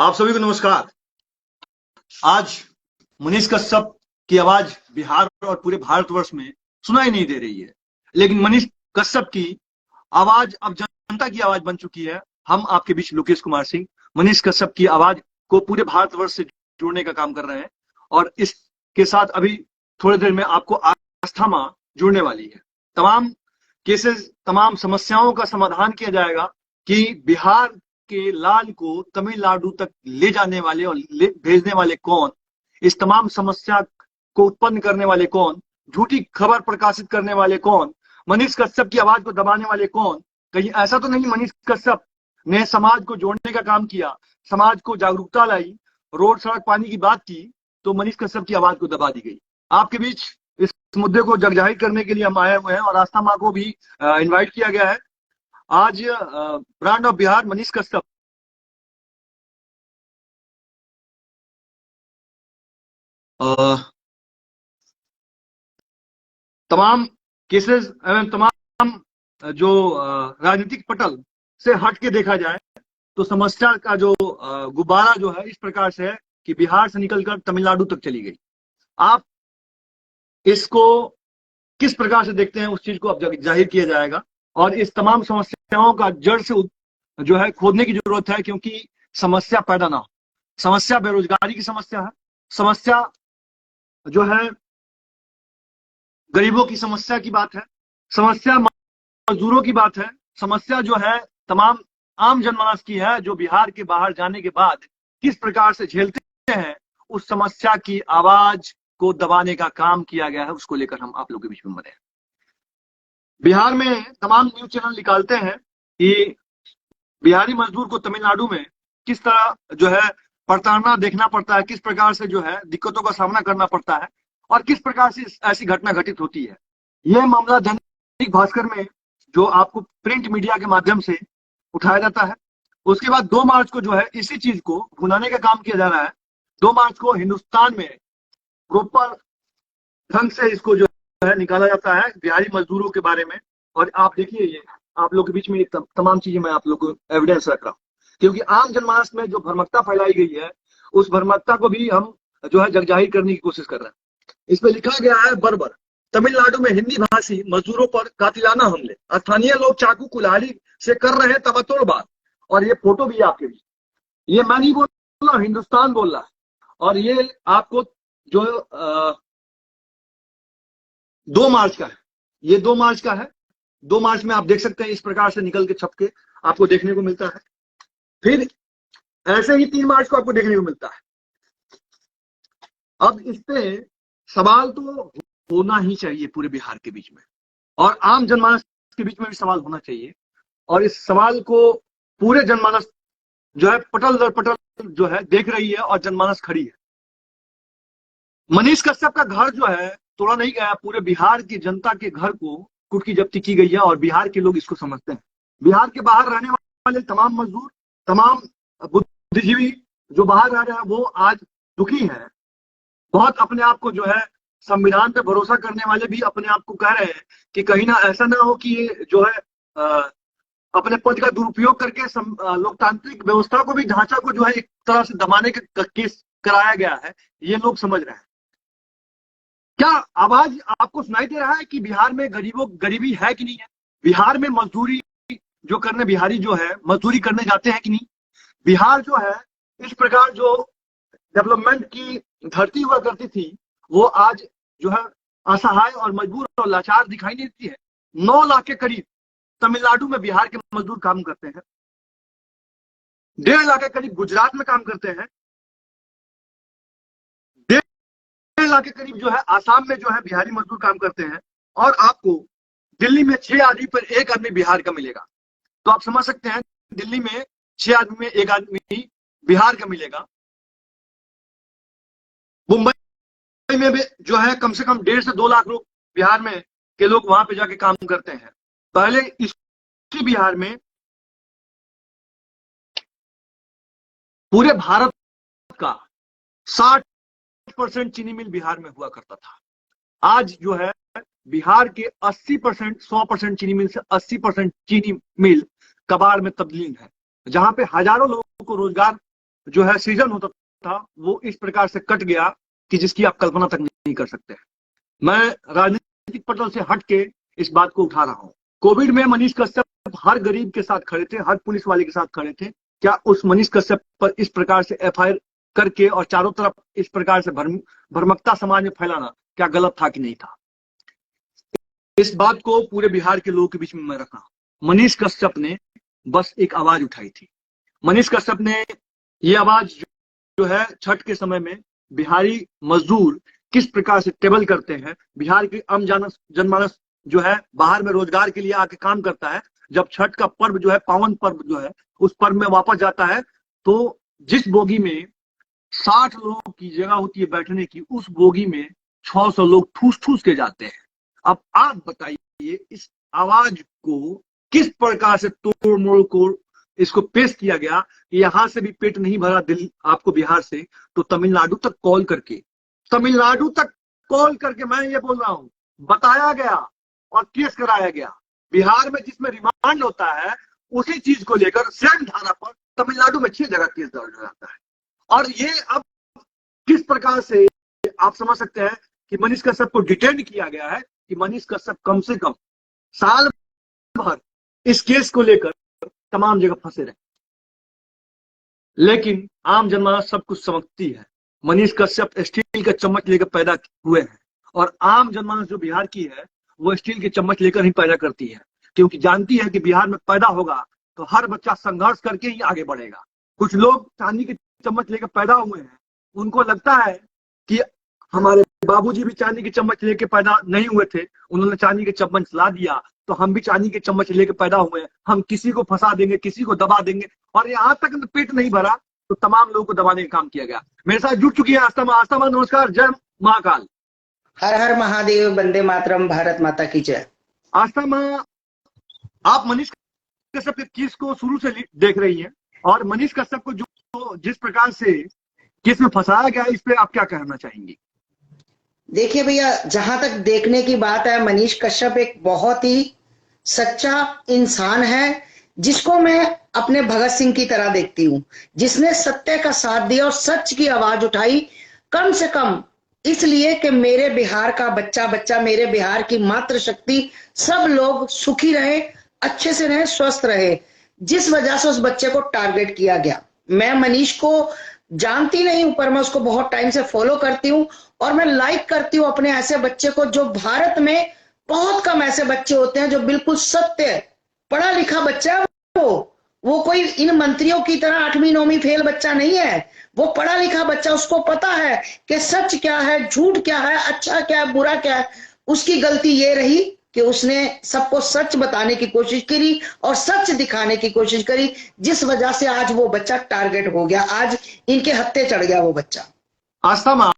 आप सभी को नमस्कार। आज मनीष कश्यप की आवाज बिहार और पूरे भारतवर्ष में सुनाई नहीं दे रही है, लेकिन मनीष कश्यप की आवाज अब जनता की आवाज बन चुकी है। हम आपके बीच लोकेश कुमार सिंह मनीष कश्यप की आवाज को पूरे भारतवर्ष से जोड़ने का काम कर रहे हैं और इसके साथ अभी थोड़ी देर में आपको आस्था मां जुड़ने वाली है। तमाम केसेस, तमाम समस्याओं का समाधान किया जाएगा कि बिहार के लाल को तमिलनाडु तक ले जाने वाले और भेजने वाले कौन, इस तमाम समस्या को उत्पन्न करने वाले कौन, झूठी खबर प्रकाशित करने वाले कौन, मनीष कश्यप की आवाज को दबाने वाले कौन। कहीं ऐसा तो नहीं मनीष कश्यप ने समाज को जोड़ने का काम किया, समाज को जागरूकता लाई, रोड सड़क पानी की बात की, तो मनीष कश्यप की आवाज को दबा दी गई। आपके बीच इस मुद्दे को जगजाहिर करने के लिए हम आए हुए हैं और आस्था मां को भी इनवाइट किया गया है। आज ब्रांड ऑफ बिहार मनीष कश्यप तमाम केसेस एवं तमाम जो राजनीतिक पटल से हट के देखा जाए तो समस्या का जो गुब्बारा जो है इस प्रकार से है कि बिहार से निकलकर तमिलनाडु तक चली गई। आप इसको किस प्रकार से देखते हैं, उस चीज को अब जाहिर किया जाएगा और इस तमाम समस्याओं का जड़ से जो है खोदने की जरूरत है, क्योंकि समस्या पैदा ना हो। समस्या बेरोजगारी की समस्या है, समस्या जो है गरीबों की समस्या की बात है, समस्या मजदूरों की बात है, समस्या जो है तमाम आम जनमानस की है, जो बिहार के बाहर जाने के बाद किस प्रकार से झेलते हैं। उस समस्या की आवाज को दबाने का काम किया गया है, उसको लेकर हम आप लोगों के बीच में बने। बिहार में तमाम न्यूज चैनल निकालते हैं कि बिहारी मजदूर को तमिलनाडु में किस तरह जो है प्रताड़ना देखना पड़ता है, किस प्रकार से जो है दिक्कतों का सामना करना पड़ता है और किस प्रकार से ऐसी घटना घटित होती है। यह मामला दैनिक भास्कर में जो आपको प्रिंट मीडिया के माध्यम से उठाया जाता है। उसके बाद 2 मार्च को जो है इसी चीज को भुनाने का काम किया जा रहा है। 2 मार्च को हिंदुस्तान में प्रॉपर ढंग से इसको जो है निकाला जाता है बिहारी मजदूरों के बारे में। और आप देखिए, ये आप लोग के बीच में तमाम चीजें मैं आप लोग को एविडेंस रख रहा हूँ, क्योंकि आम जनमानस में जो भ्रमकता फैलाई गई है उस भ्रमकता को भी हम जो है जगजाहिर करने की कोशिश कर रहे हैं। इसमें लिखा गया है, बर्बर तमिलनाडु में हिंदी भाषी मजदूरों पर कातिलाना हमले, स्थानीय लोग चाकू कुल्हाड़ी से कर रहे हैं तबतोड़ बात। और ये फोटो भी है आपके बीच, ये मैं नहीं बोल रहा, हिंदुस्तान बोल रहा है। और ये आपको जो 2 मार्च का है, ये 2 मार्च का है। 2 मार्च में आप देख सकते हैं इस प्रकार से निकल के छप के आपको देखने को मिलता है। फिर ऐसे ही 3 मार्च को आपको देखने को मिलता है। अब इस पे सवाल तो होना ही चाहिए पूरे बिहार के बीच में और आम जनमानस के बीच में भी सवाल होना चाहिए। और इस सवाल को पूरे जनमानस जो है पटल दर पटल जो है देख रही है और जनमानस खड़ी है। मनीष कश्यप का घर जो है तोड़ा नहीं गया, पूरे बिहार की जनता के घर को कुटकी जब्ती की गई है और बिहार के लोग इसको समझते हैं। बिहार के बाहर रहने वाले तमाम मजदूर, तमाम बुद्धिजीवी जो बाहर रह रहे हैं वो आज दुखी हैं। बहुत अपने आप को जो है संविधान पे भरोसा करने वाले भी अपने आप को कह रहे हैं कि कहीं ना ऐसा ना हो कि ये जो है अपने पद का दुरुपयोग करके लोकतांत्रिक व्यवस्था को भी, ढांचा को जो है एक तरह से दबाने का केस कराया गया है। ये लोग समझ रहे हैं। क्या आवाज आपको सुनाई दे रहा है कि बिहार में गरीबी है कि नहीं है? बिहार में मजदूरी जो करने बिहारी जो है मजदूरी करने जाते हैं कि नहीं? बिहार जो है इस प्रकार जो डेवलपमेंट की धरती हुआ करती थी वो आज जो है असहाय और मजबूर और लाचार दिखाई नहीं देती है। 9 लाख के करीब तमिलनाडु में बिहार के मजदूर काम करते हैं, 1.5 लाख के करीब गुजरात में काम करते हैं, 1.5 लाख के करीब जो है आसाम में जो है बिहारी मजदूर काम करते हैं। और आपको दिल्ली में 6 आदमी पर 1 आदमी बिहार का मिलेगा। तो आप समझ सकते हैं दिल्ली में 6 आदमी में 1 आदमी बिहार का मिलेगा। मुंबई में भी जो है कम से कम 1.5 से 2 लाख लोग बिहार में के लोग वहां पे जाके काम करते हैं। पहले इसी बिहार में पूरे भारत का 60% चीनी मिल बिहार में हुआ करता था। आज जो है बिहार के 80%, 100% चीनी मिल से 80% चीनी मिल कबाड़ में तब्दील है, जहां पे हजारों लोगों को रोजगार जो है सृजन होता था वो इस प्रकार से कट गया कि जिसकी आप कल्पना तक नहीं कर सकते। मैं राजनीतिक पटल से हट के इस बात को उठा रहा हूँ। कोविड में मनीष कश्यप हर गरीब के साथ खड़े थे, हर पुलिस वाले के साथ खड़े थे। क्या उस मनीष कश्यप पर इस प्रकार से एफआईआर करके और चारों तरफ इस प्रकार से भ्रमकता समाज में फैलाना क्या गलत था कि नहीं था? इस बात को पूरे बिहार के लोगों के बीच में मैं रखा। मनीष कश्यप ने बस एक आवाज उठाई थी। मनीष कश्यप ने ये आवाज जो है छठ के समय में बिहारी मजदूर किस प्रकार से टेबल करते हैं, बिहार की आम जनमानस जो है बाहर में रोजगार के लिए आके काम करता है, जब छठ का पर्व जो है पावन पर्व जो है उस पर्व में वापस जाता है तो जिस बोगी में 60 लोगों की जगह होती है बैठने की, उस बोगी में 600 लोग ठूस ठूस के जाते हैं। अब आप बताइए इस आवाज को किस प्रकार से तोड़ मोड़ को इसको पेश किया गया। यहां से भी पेट नहीं भरा दिल आपको बिहार से, तो तमिलनाडु तक कॉल करके मैं ये बोल रहा हूं बताया गया और केस कराया गया। बिहार में जिसमें रिमांड होता है उसी चीज को लेकर सेम धारा पर तमिलनाडु में 6 जगह केस दर्ज हो जाता है। और ये अब किस प्रकार से आप समझ सकते हैं कि मनीष कश्यप को डिटेन किया गया है कि मनीष कश्यप कम से कम साल भर इस केस को लेकर तमाम जगह फंसे रहे। लेकिन आम जनमानस सब कुछ समझती है। मनीष कश्यप स्टील का चम्मच लेकर पैदा हुए हैं और आम जनमानस जो बिहार की है वो स्टील के चम्मच लेकर ही पैदा करती है, क्योंकि जानती है कि बिहार में पैदा होगा तो हर बच्चा संघर्ष करके ही आगे बढ़ेगा। कुछ लोग चांदी के चम्मच लेकर पैदा हुए हैं, उनको लगता है कि हमारे बाबूजी भी चांदी के चम्मच लेके पैदा नहीं हुए थे, उन्होंने चांदी के चम्मच ला दिया तो हम भी चांदी के चम्मच लेके पैदा हुए हैं, हम किसी को फंसा देंगे, किसी को दबा देंगे। और यहाँ तक पेट नहीं भरा तो तमाम लोगों को दबाने का काम किया गया। मेरे साथ जुड़ चुकी है आस्था माँ। नमस्कार, जय महाकाल। हर हर महादेव, वंदे मातरम, भारत माता की जय। आस्था माँ, आप मनीष कश्यप के केस को शुरू से देख रही हैं और मनीष कश्यप को जो जिस प्रकार से केस में फंसाया गया इस पे आप क्या कहना चाहेंगी? देखिए भैया, जहां तक देखने की बात है, मनीष कश्यप एक बहुत ही सच्चा इंसान है जिसको मैं अपने भगत सिंह की तरह देखती हूँ, जिसने सत्य का साथ दिया और सच की आवाज उठाई। कम से कम इसलिए कि मेरे बिहार का बच्चा मेरे बिहार की मातृशक्ति सब लोग सुखी रहे, अच्छे से रहे, स्वस्थ रहे, जिस वजह से उस बच्चे को टारगेट किया गया। मैं मनीष को जानती नहीं हूं पर मैं उसको बहुत टाइम से फॉलो करती हूँ और मैं लाइक करती हूँ अपने ऐसे बच्चे को। जो भारत में बहुत कम ऐसे बच्चे होते हैं जो बिल्कुल सत्य पढ़ा लिखा बच्चा है। वो कोई इन मंत्रियों की तरह 8वीं 9वीं फेल बच्चा नहीं है, वो पढ़ा लिखा बच्चा। उसको पता है कि सच क्या है, झूठ क्या है, अच्छा क्या है, बुरा क्या है। उसकी गलती ये रही कि उसने सबको सच बताने की कोशिश करी और सच दिखाने की कोशिश करी, जिस वजह से आज वो बच्चा टारगेट हो गया, आज इनके हत्थे चढ़ गया वो बच्चा। आस्था माँ,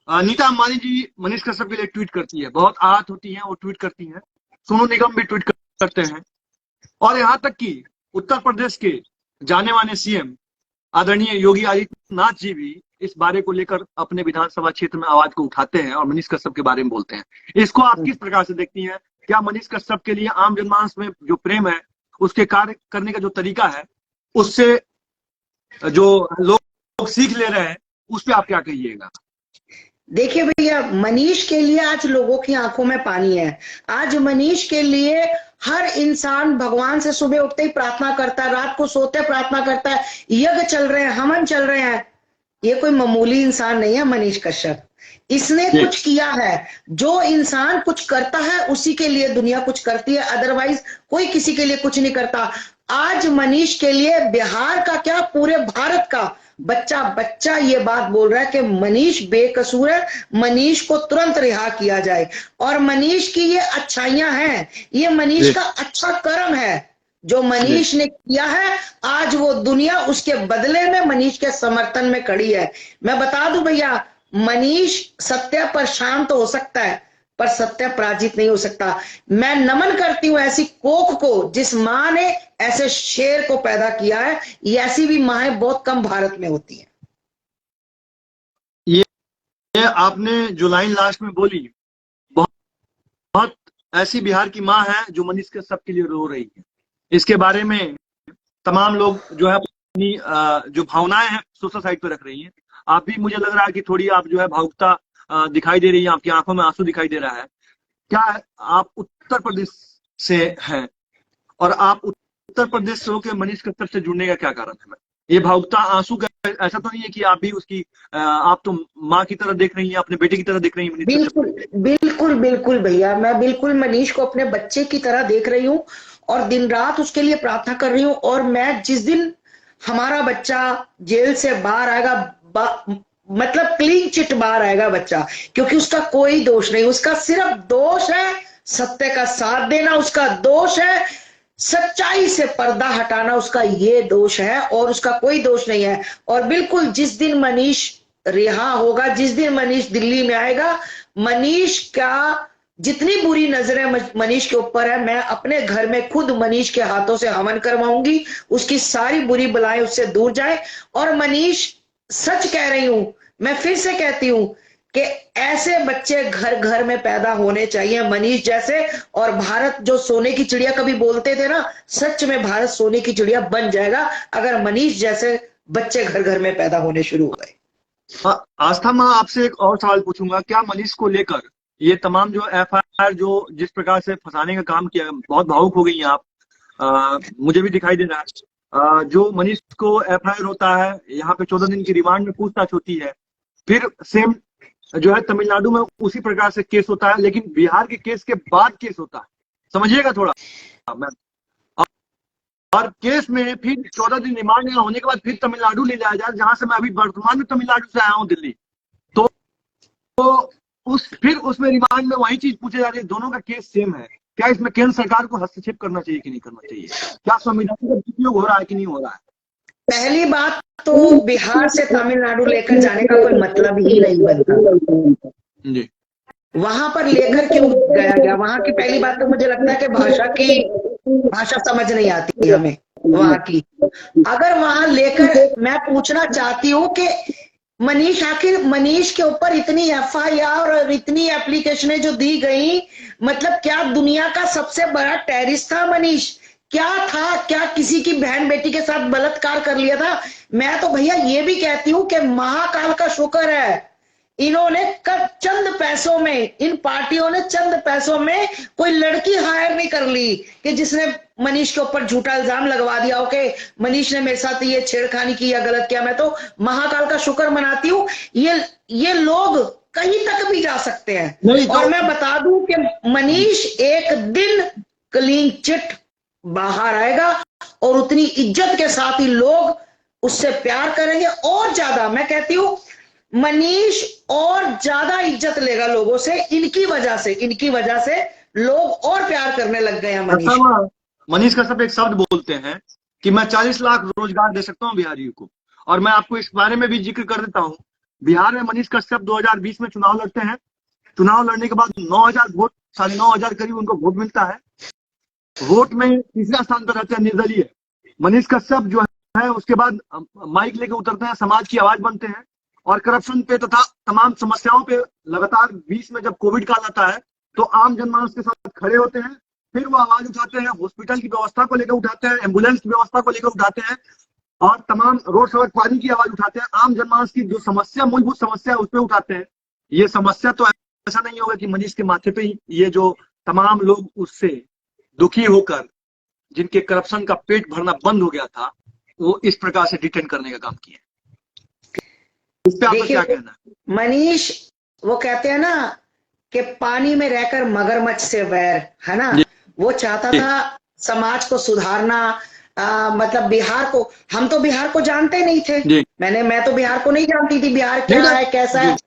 नीता अंबानी जी मनीष कश्यप के लिए ट्वीट करती है, बहुत आहत होती हैं, वो ट्वीट करती हैं। सोनू निगम भी ट्वीट करते हैं और यहाँ तक कि उत्तर प्रदेश के जाने माने सीएम आदरणीय योगी आदित्यनाथ जी भी इस बारे को लेकर अपने विधानसभा क्षेत्र में आवाज को उठाते हैं और मनीष कश्यप के बारे में बोलते हैं। इसको आप किस प्रकार से देखती हैं? क्या मनीष कश्यप के लिए आम जनमानस में जो प्रेम है, उसके कार्य करने का जो तरीका है, उससे जो लोग सीख ले रहे हैं, उस पर आप क्या कहिएगा? देखिए भैया, मनीष के लिए आज लोगों की आंखों में पानी है। आज मनीष के लिए हर इंसान भगवान से सुबह उठते ही प्रार्थना करता है, रात को सोते प्रार्थना करता है, यज्ञ चल रहे हैं, हवन चल रहे हैं। ये कोई मामूली इंसान नहीं है मनीष कश्यप। इसने कुछ किया है। जो इंसान कुछ करता है उसी के लिए दुनिया कुछ करती है, अदरवाइज कोई किसी के लिए कुछ नहीं करता। आज मनीष के लिए बिहार का क्या, पूरे भारत का बच्चा ये बात बोल रहा है कि मनीष बेकसूर है, मनीष को तुरंत रिहा किया जाए। और मनीष की ये अच्छाइयां हैं, ये मनीष का अच्छा कर्म है जो मनीष ने किया है। आज वो दुनिया उसके बदले में मनीष के समर्थन में खड़ी है। मैं बता दूं भैया, मनीष सत्य पर शांत हो सकता है पर सत्य पराजित नहीं हो सकता। मैं नमन करती हूँ ऐसी कोख को जिस मां ने ऐसे शेर को पैदा किया है। ये ऐसी भी मां बहुत कम भारत में होती है। ये आपने जो लाइन लास्ट में बोली, बहुत ऐसी बिहार की मां है जो मनीष के सबके लिए रो रही है। इसके बारे में तमाम लोग जो है अपनी जो भावनाएं हैं सोशल साइट पे रख रही हैं। आप भी, मुझे लग रहा है कि थोड़ी आप जो है भावुकता दिखाई दे रही है, आपकी आंखों में आंसू दिखाई दे रहा है। क्या आप उत्तर प्रदेश से हैं और आप उत्तर प्रदेश से होकर मनीष कश्यप से जुड़ने का क्या कारण है? ये भावुकता आंसू का ऐसा तो नहीं है कि आप भी उसकी आप तो माँ की तरह देख रही हैं, अपने बेटे की तरह देख रही हैं मनीष कश्यप? बिल्कुल बिल्कुल बिल्कुल भैया, मैं बिल्कुल मनीष को अपने बच्चे की तरह देख रही हूँ और दिन रात उसके लिए प्रार्थना कर रही हूँ। और मैं जिस दिन हमारा बच्चा जेल से बाहर आएगा, मतलब क्लीन चिट बाहर आएगा बच्चा, क्योंकि उसका कोई दोष नहीं, उसका सिर्फ दोष है सत्य का साथ देना, उसका दोष है सच्चाई से पर्दा हटाना, उसका ये दोष है और उसका कोई दोष नहीं है। और बिल्कुल जिस दिन मनीष रिहा होगा, जिस दिन मनीष दिल्ली में आएगा, मनीष का जितनी बुरी नजरें मनीष के ऊपर है, मैं अपने घर में खुद मनीष के हाथों से हवन करवाऊंगी, उसकी सारी बुरी बलाएं उससे दूर जाए। और मनीष, सच कह रही हूं, मैं फिर से कहती हूं कि ऐसे बच्चे घर घर में पैदा होने चाहिए मनीष जैसे। और भारत जो सोने की चिड़िया कभी बोलते थे ना, सच में भारत सोने की चिड़िया बन जाएगा अगर मनीष जैसे बच्चे घर घर में पैदा होने शुरू हो गए। आस्था माँ, आपसे एक और सवाल पूछूंगा। क्या मनीष को लेकर ये तमाम जो एफआईआर जो जिस प्रकार से फंसाने का काम किया, बहुत भावुक हो गई हैं आप, मुझे भी दिखाई दे रहा है। जो मनीष को एफआईआर होता है, यहाँ पे 14 दिन की रिमांड में पूछताछ होती है, फिर सेम जो है तमिलनाडु में उसी प्रकार से केस होता है, लेकिन बिहार के केस के बाद केस होता है, समझिएगा थोड़ा मैम। और केस में फिर 14 दिन रिमांड होने के बाद फिर तमिलनाडु ले जाया जाए, जहां से मैं अभी वर्तमान में तमिलनाडु से आया हूं दिल्ली। तो फिर उसमें रिमांड में वही चीज पूछे जा रही है, दोनों का केस सेम है। क्या इसमें केंद्र सरकार को हस्तक्षेप करना चाहिए कि नहीं करना चाहिए? क्या संविधान का दुरुपयोग हो रहा है कि नहीं हो रहा है? पहली बात तो बिहार से तमिलनाडु लेकर जाने का कोई मतलब ही नहीं बनता जी। वहां पर लेकर क्यों गया गया? वहां की पहली बात तो मुझे लगता है कि भाषा समझ नहीं आती हमें वहां की। अगर वहां लेकर, मैं पूछना चाहती हूँ कि मनीष, आखिर मनीष के ऊपर इतनी एफआईआर और इतनी एप्लीकेशनें जो दी गई, मतलब क्या दुनिया का सबसे बड़ा टेररिस्ट था मनीष? क्या था? क्या किसी की बहन बेटी के साथ बलात्कार कर लिया था? मैं तो भैया ये भी कहती हूँ कि महाकाल का शुक्र है इन्होंने चंद पैसों में, इन पार्टियों ने चंद पैसों में कोई लड़की हायर नहीं कर ली कि जिसने मनीष के ऊपर झूठा इल्जाम लगवा दिया हो कि मनीष ने मेरे साथ ये छेड़खानी की या गलत किया। मैं तो महाकाल का शुक्र मनाती हूँ। ये लोग कहीं तक भी जा सकते हैं। और मैं बता दूं कि मनीष एक दिन क्लीन चिट बाहर आएगा और उतनी इज्जत के साथ ही लोग उससे प्यार करेंगे। और ज्यादा मैं कहती हूं, मनीष और ज्यादा इज्जत लेगा लोगों से। इनकी वजह से लोग और प्यार करने लग गए हैं मनीष कश्यप एक शब्द बोलते हैं कि मैं 40 लाख रोजगार दे सकता हूं बिहारियों को। और मैं आपको इस बारे में भी जिक्र कर देता हूं, बिहार में मनीष कश्यप 2020 में चुनाव लड़ते हैं। चुनाव लड़ने के बाद 9,000 वोट, 9,500 करीब उनको वोट मिलता है। वोट में तीसरा स्थान पर रहते हैं निर्दलीय मनीष कश्यप जो है। उसके बाद माइक लेके उतरते हैं, समाज की आवाज बनते हैं और करप्शन पे तथा तमाम समस्याओं पे लगातार 20 में जब कोविड काल आता है तो आम जनमानस के साथ खड़े होते हैं। फिर वो आवाज उठाते हैं, हॉस्पिटल की व्यवस्था को लेकर उठाते हैं, एम्बुलेंस की व्यवस्था को लेकर उठाते हैं और तमाम रोड सड़क पानी की आवाज उठाते हैं। आम जनमानस की जो समस्या, मूलभूत समस्या है, उस पर उठाते हैं। ये समस्या तो ऐसा नहीं होगा कि मनीष के माथे पे ही ये जो तमाम लोग उससे दुखी होकर जिनके करप्शन का पेट भरना बंद हो गया था, वो इस प्रकार से डिटेन करने का काम किया। इस पे आपका क्या कहना है? मनीष, वो कहते हैं ना कि पानी में रहकर मगरमच्छ से वैर, है ना? वो चाहता था समाज को सुधारना। मतलब बिहार को, हम तो बिहार को जानते नहीं थे। मैं तो बिहार को नहीं जानती थी, बिहार क्या है कैसा है।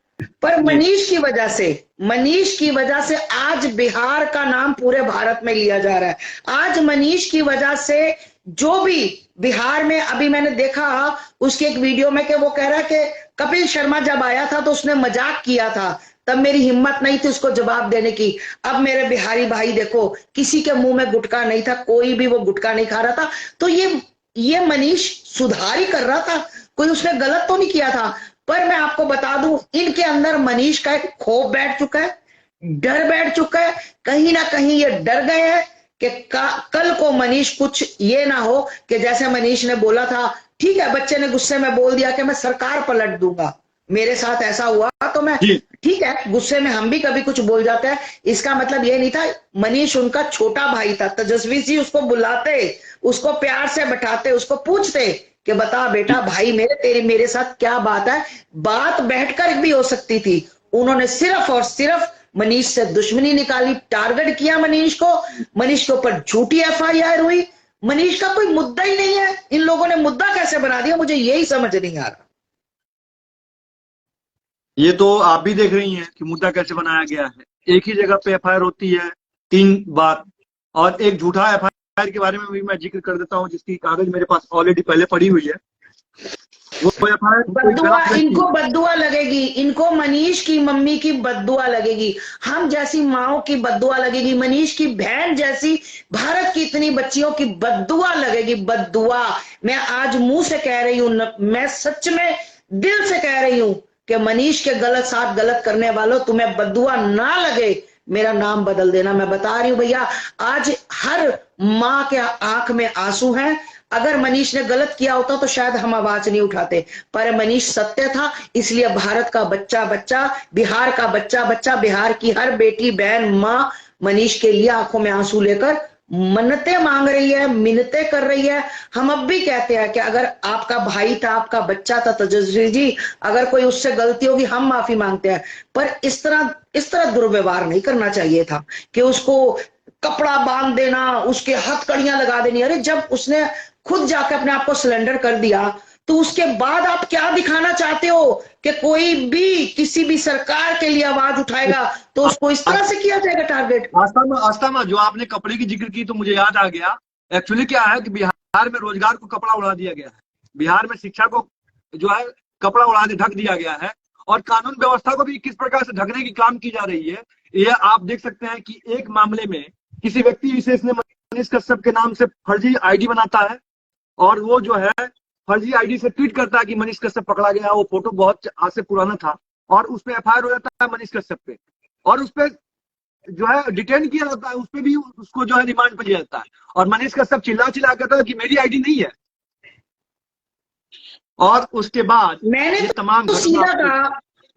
पर मनीष की वजह से आज बिहार का नाम पूरे भारत में लिया जा रहा है। आज मनीष की वजह से जो भी बिहार में, अभी मैंने देखा उसके एक वीडियो में कि वो कह रहा है कि कपिल शर्मा जब आया था तो उसने मजाक किया था, तब मेरी हिम्मत नहीं थी उसको जवाब देने की। अब मेरे बिहारी भाई देखो, किसी के मुंह में गुटखा नहीं था, कोई भी वो गुटखा नहीं खा रहा था। तो ये मनीष सुधार ही कर रहा था, कोई उसने गलत तो नहीं किया था। पर मैं आपको बता दूं, इनके अंदर मनीष का एक खौफ बैठ चुका है, डर बैठ चुका है। कहीं ना कहीं ये डर गए हैं कि कल को मनीष कुछ ये ना हो कि जैसे मनीष ने बोला था ठीक है, बच्चे ने गुस्से में बोल दिया कि मैं सरकार पलट दूंगा, मेरे साथ ऐसा हुआ तो मैं, जी ठीक है, गुस्से में हम भी कभी कुछ बोल जाते हैं। इसका मतलब ये नहीं था। मनीष उनका छोटा भाई था, तेजस्वी जी उसको बुलाते, उसको प्यार से बैठाते, उसको पूछते कि बता बेटा भाई मेरे, तेरे मेरे साथ क्या बात है। बात बैठकर भी हो सकती थी। उन्होंने सिर्फ और सिर्फ मनीष से दुश्मनी निकाली, टारगेट किया मनीष को, मनीष के ऊपर झूठी एफआईआर हुई। मनीष का कोई मुद्दा ही नहीं है, इन लोगों ने मुद्दा कैसे बना दिया, मुझे यही समझ नहीं आ रहा। ये तो आप भी देख रही हैं कि मुद्दा कैसे बनाया गया है। एक ही जगह पे एफआईआर होती है 3 बार, और एक झूठा एफआईआर के बारे में भी मैं जिक्र कर देता हूं, जिसकी कागज मेरे पास ऑलरेडी पहले पड़ी हुई है। वो एफआईआर कोई बद्दुआ, गलत व्यक्ति, इनको बद्दुआ लगेगी, इनको मनीष की मम्मी की बद्दुआ लगेगी, हम जैसी माओ की बद्दुआ लगेगी, मनीष की बहन जैसी भारत की इतनी बच्चियों की बद्दुआ लगेगी, बद्दुआ। मैं आज मुंह से कह रही हूं, मैं सच में दिल से कह रही हूं कि मनीष के गलत साथ गलत करने वालों, तुम्हें बद्दुआ ना लगे, मेरा नाम बदल देना। मैं बता रही हूं भैया, आज हर माँ के आंख में आंसू हैं। अगर मनीष ने गलत किया होता तो शायद हम आवाज नहीं उठाते, पर मनीष सत्य था, इसलिए भारत का बच्चा बच्चा, बिहार का बच्चा बच्चा, बिहार की हर बेटी बहन माँ मनीष के लिए आंखों में आंसू लेकर मन्नतें मांग रही है, मिन्नतें कर रही है। हम अब भी कहते हैं कि अगर आपका भाई था, आपका बच्चा था तेजस्वी जी, अगर कोई उससे गलती होगी हम माफी मांगते हैं, पर इस तरह दुर्व्यवहार नहीं करना चाहिए था कि उसको कपड़ा बांध देना, उसके हथकड़ियां लगा देनी। अरे जब उसने खुद जाकर अपने आप को सिलेंडर कर दिया, तो उसके बाद आप क्या दिखाना चाहते हो कि कोई भी किसी भी सरकार के लिए आवाज उठाएगा तो उसको इस तरह से किया जाएगा टारगेट। आस्था में जो आपने कपड़े की जिक्र की तो मुझे याद आ गया। एक्चुअली क्या है कि बिहार में रोजगार को कपड़ा उड़ा दिया गया है, बिहार में शिक्षा को जो है कपड़ा उड़ा के ढक दिया गया है, और कानून व्यवस्था को भी किस प्रकार से ढकने की काम की जा रही है। ये आप देख सकते हैं कि एक मामले में किसी व्यक्ति विशेष ने मनीष कश्यप के नाम से फर्जी आईडी बनाता है, और वो जो है फर्जी आईडी से ट्वीट करता है कि मनीष कश्यप पकड़ा गया। वो फोटो बहुत आज से पुराना था, और उस पर एफआईआर हो जाता है मनीष कश्यप पे, और उस पर जो है डिटेन किया जाता है, उस पर भी उसको जो है रिमांड पर लिया जाता है। और मनीष कश्यप चिल्ला चिल्ला कहता है कि मेरी आईडी नहीं है, और उसके बाद ये तमाम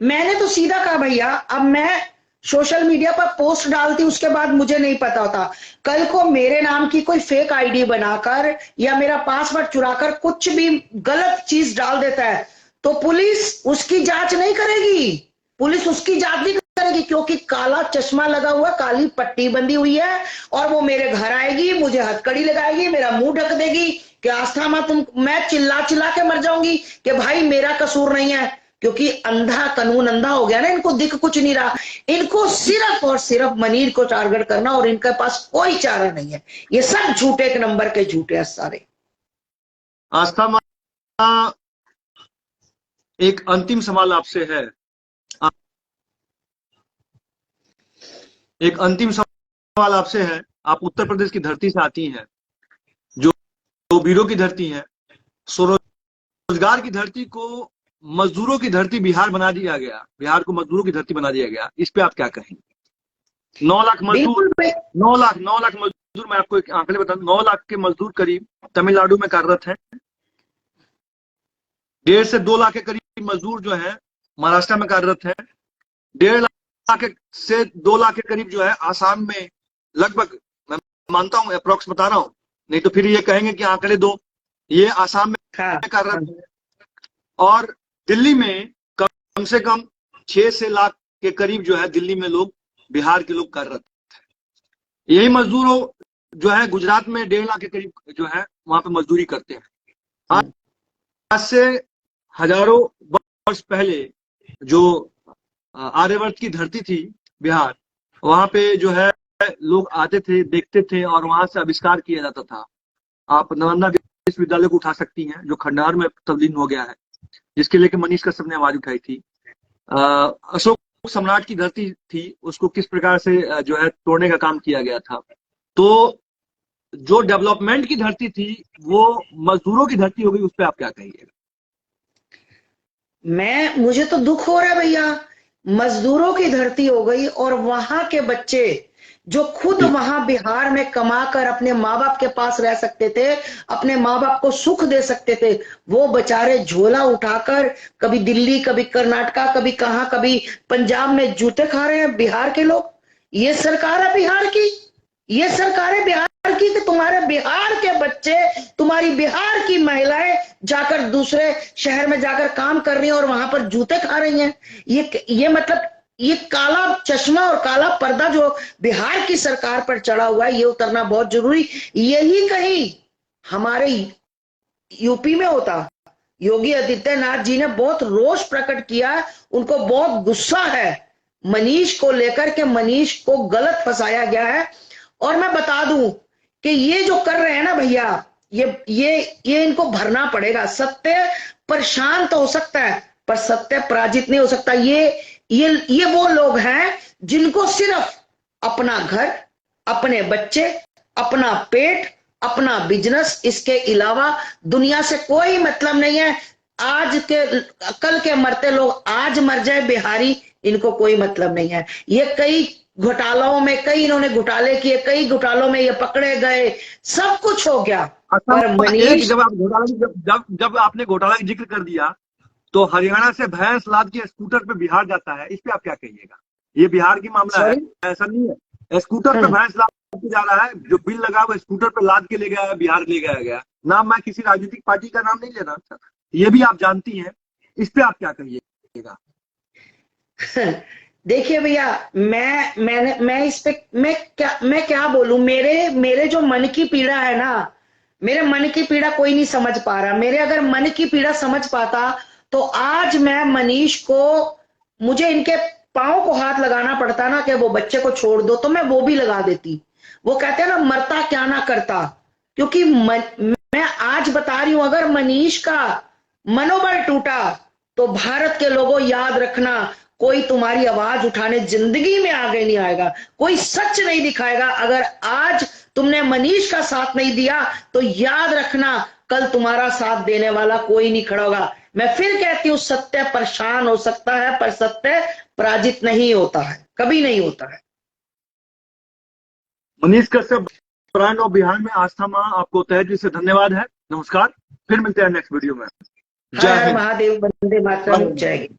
मैंने तो सीधा कहा भैया, अब मैं सोशल मीडिया पर पोस्ट डालती, उसके बाद मुझे नहीं पता होता, कल को मेरे नाम की कोई फेक आईडी बनाकर या मेरा पासवर्ड चुराकर कुछ भी गलत चीज डाल देता है, तो पुलिस उसकी जांच नहीं करेगी, पुलिस उसकी जांच नहीं करेगी, क्योंकि काला चश्मा लगा हुआ, काली पट्टी बंधी हुई है, और वो मेरे घर आएगी, मुझे हथकड़ी लगाएगी, मेरा मुंह ढक देगी कि आस्था मां तुम, मैं चिल्ला चिल्ला के मर जाऊंगी कि भाई मेरा कसूर नहीं है, क्योंकि अंधा कानून अंधा हो गया ना, इनको दिख कुछ नहीं रहा, इनको सिर्फ और सिर्फ मनीष को टारगेट करना, और इनके पास कोई चारा नहीं है। ये सब झूठे के नंबर के झूठे हैं सारे। आस्था मां, एक अंतिम सवाल आपसे है, एक अंतिम सवाल आपसे है। आप उत्तर प्रदेश की धरती से आती हैं, जो वीरों की धरती है, स्वरोजगार की धरती को मजदूरों की धरती बिहार बना दिया गया, बिहार को मजदूरों की धरती बना दिया गया, इस पे आप क्या कहेंगे? 9 लाख मजदूर, 9 लाख मजदूर, मैं आपको एक आंकड़े बता दूं, 9 लाख के मजदूर करीब तमिलनाडु में कार्यरत हैं। 1.5 से 2 लाख के करीब मजदूर जो है महाराष्ट्र में कार्यरत है। 1.5 लाख से 2 लाख के करीब जो है आसाम में, लगभग मैं मानता हूं, अप्रोक्स बता रहा हूं, नहीं तो फिर ये कहेंगे कि आंकड़े दो, ये आसाम में कार्यरत है। और दिल्ली में कम से कम 6 से लाख के करीब जो है दिल्ली में लोग, बिहार के लोग कार्यरत है। यही मजदूरों जो है गुजरात में 1.5 लाख के करीब जो है वहां पे मजदूरी करते हैं। आज से हजारों वर्ष पहले जो आर्यवर्त की धरती थी बिहार, वहां पे जो है लोग आते थे, देखते थे, और वहां से आविष्कार किया जाता था। आप नालंदा विश्वविद्यालय को उठा सकती हैं, जो खंडहर में तब्दील हो गया है, जिसके लेके मनीष कश्यप ने आवाज उठाई थी। अशोक सम्राट की धरती थी, उसको किस प्रकार से जो है तोड़ने का काम किया गया था। तो जो डेवलपमेंट की धरती थी वो मजदूरों की धरती हो गई, उस पर आप क्या कहिएगा? मुझे तो दुख हो रहा है भैया, मजदूरों की धरती हो गई, और वहां के बच्चे जो खुद वहां बिहार में कमाकर अपने माँ बाप के पास रह सकते थे, अपने माँ बाप को सुख दे सकते थे, वो बेचारे झोला उठाकर कभी दिल्ली, कभी कर्नाटका, कभी कहां, कभी पंजाब में जूते खा रहे हैं बिहार के लोग। ये सरकार है बिहार की, ये सरकार है बिहार की कि तुम्हारे बिहार के बच्चे, तुम्हारी बिहार की महिलाएं जाकर दूसरे शहर में जाकर काम कर रही हैं और वहां पर जूते खा रही हैं। ये मतलब ये काला चश्मा और काला पर्दा जो बिहार की सरकार पर चढ़ा हुआ है, ये उतरना बहुत जरूरी। यही कहीं हमारे यूपी में होता, योगी आदित्यनाथ जी ने बहुत रोष प्रकट किया, उनको बहुत गुस्सा है मनीष को लेकर के, मनीष को गलत फंसाया गया है। और मैं बता दूं कि ये जो कर रहे हैं ना भैया, ये इनको भरना पड़ेगा। सत्य प्रशांत हो सकता है पर सत्य पराजित नहीं हो सकता। ये वो लोग हैं जिनको सिर्फ अपना घर, अपने बच्चे, अपना पेट, अपना बिजनेस, इसके अलावा दुनिया से कोई मतलब नहीं है। आज के कल के मरते लोग आज मर जाए बिहारी, इनको कोई मतलब नहीं है। ये कई घोटालों में, कई इन्होंने घोटाले किए, कई घोटालों में ये पकड़े गए, सब कुछ हो गया। पर मनीष, जब आप घोटाला जब आपने घोटाला का जिक्र कर दिया, तो हरियाणा से भैंस लाद के स्कूटर पे बिहार जाता है, इस पे आप क्या कहिएगा? ये बिहार की मामला है, ऐसा नहीं है। स्कूटर पे भैंस लाद के जा रहा है, जो बिल लगा वो स्कूटर पे लाद के ले गया है, बिहार ले गया गया। नाम मैं किसी राजनीतिक पार्टी का नाम नहीं ले रहा, ये भी आप जानती हैं, इस पे आप क्या कहिएगा? देखिए भैया, मैं इस पे मैं क्या बोलूं। मेरे जो मन की पीड़ा है ना, मेरे मन की पीड़ा कोई नहीं समझ पा रहा। मेरे अगर मन की पीड़ा समझ पाता तो आज मैं मनीष को, मुझे इनके पांव को हाथ लगाना पड़ता ना कि वो बच्चे को छोड़ दो, तो मैं वो भी लगा देती। वो कहते हैं ना, मरता क्या ना करता। क्योंकि मैं आज बता रही हूं, अगर मनीष का मनोबल टूटा तो भारत के लोगों याद रखना, कोई तुम्हारी आवाज उठाने जिंदगी में आगे नहीं आएगा, कोई सच नहीं दिखाएगा। अगर आज तुमने मनीष का साथ नहीं दिया तो याद रखना, कल तुम्हारा साथ देने वाला कोई नहीं खड़ा होगा। मैं फिर कहती हूं, सत्य परेशान हो सकता है पर सत्य पराजित नहीं होता है, कभी नहीं होता है। मनीष कश्यप, ब्रांड ऑफ बिहार में आस्था मां, आपको तहे दिल से धन्यवाद है। नमस्कार, फिर मिलते हैं नेक्स्ट वीडियो में। हर हर महादेव, वंदे मातरम, जय हिंद।